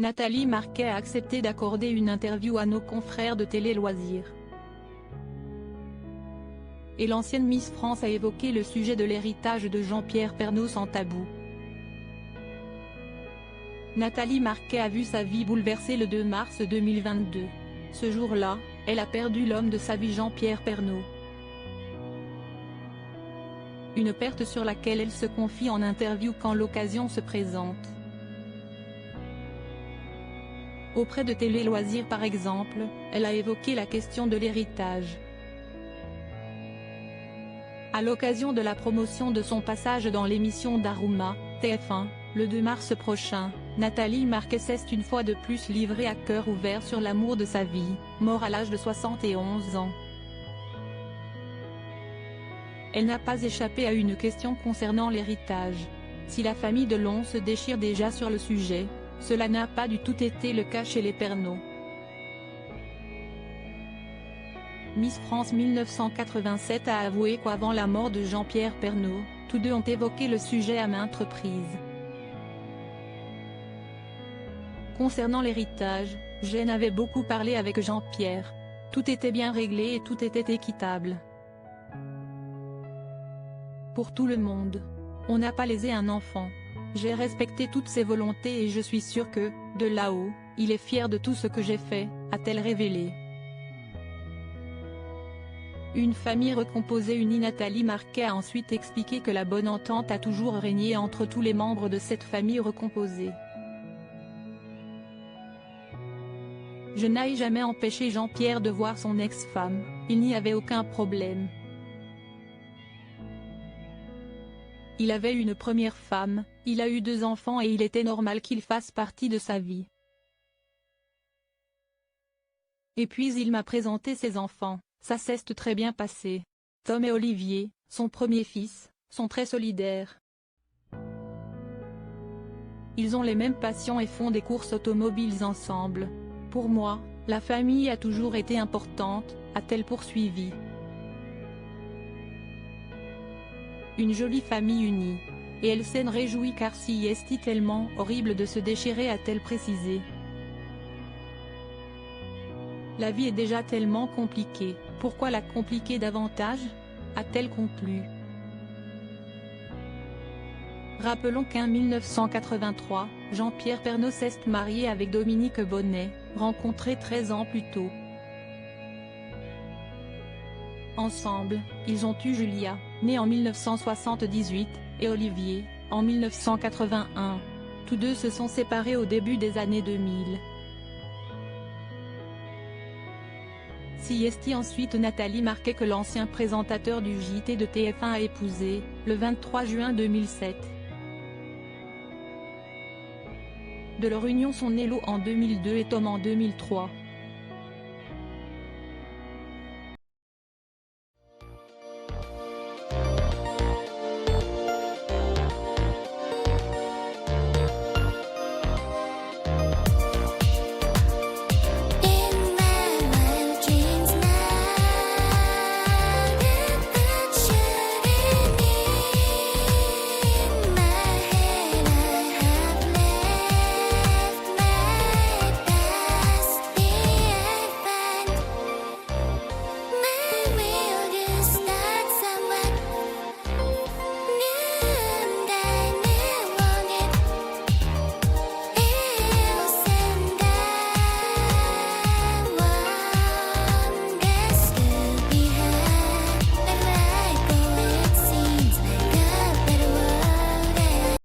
Nathalie Marquet a accepté d'accorder une interview à nos confrères de Télé Loisirs. Et l'ancienne Miss France a évoqué le sujet de l'héritage de Jean-Pierre Pernaut sans tabou. Nathalie Marquet a vu sa vie bouleversée le 2 mars 2022. Ce jour-là, elle a perdu l'homme de sa vie, Jean-Pierre Pernaut. Une perte sur laquelle elle se confie en interview quand l'occasion se présente. Auprès de Télé Loisirs par exemple, elle a évoqué la question de l'héritage. À l'occasion de la promotion de son passage dans l'émission d'Aruma, TF1, le 2 mars prochain, Nathalie Marquet s'est une fois de plus livrée à cœur ouvert sur l'amour de sa vie, mort à l'âge de 71 ans. Elle n'a pas échappé à une question concernant l'héritage. Si la famille Delon se déchire déjà sur le sujet, cela n'a pas du tout été le cas chez les Pernaut. Miss France 1987 a avoué qu'avant la mort de Jean-Pierre Pernaut, tous deux ont évoqué le sujet à maintes reprises. Concernant l'héritage, je n'avais beaucoup parlé avec Jean-Pierre. Tout était bien réglé et tout était équitable. Pour tout le monde. On n'a pas lésé un enfant. J'ai respecté toutes ses volontés et je suis sûre que, de là-haut, il est fier de tout ce que j'ai fait, a-t-elle révélé. Une famille recomposée unie. Nathalie Marquet a ensuite expliqué que la bonne entente a toujours régné entre tous les membres de cette famille recomposée. Je n'ai jamais empêché Jean-Pierre de voir son ex-femme, il n'y avait aucun problème. Il avait une première femme, il a eu 2 enfants et il était normal qu'il fasse partie de sa vie. Et puis il m'a présenté ses enfants, ça s'est très bien passé. Tom et Olivier, son premier fils, sont très solidaires. Ils ont les mêmes passions et font des courses automobiles ensemble. Pour moi, la famille a toujours été importante, a-t-elle poursuivi. Une jolie famille unie. Et elle s'en réjouit car si est tellement horrible de se déchirer, a-t-elle précisé. La vie est déjà tellement compliquée, pourquoi la compliquer davantage, a-t-elle conclu. Rappelons qu'en 1983, Jean-Pierre Pernaut s'est marié avec Dominique Bonnet, rencontrée 13 ans plus tôt. Ensemble, ils ont eu Julia, née en 1978, et Olivier, en 1981. Tous deux se sont séparés au début des années 2000. Si ensuite Nathalie Marquet que l'ancien présentateur du JT de TF1 a épousé, le 23 juin 2007. De leur union sont nés Lo en 2002 et Tom en 2003.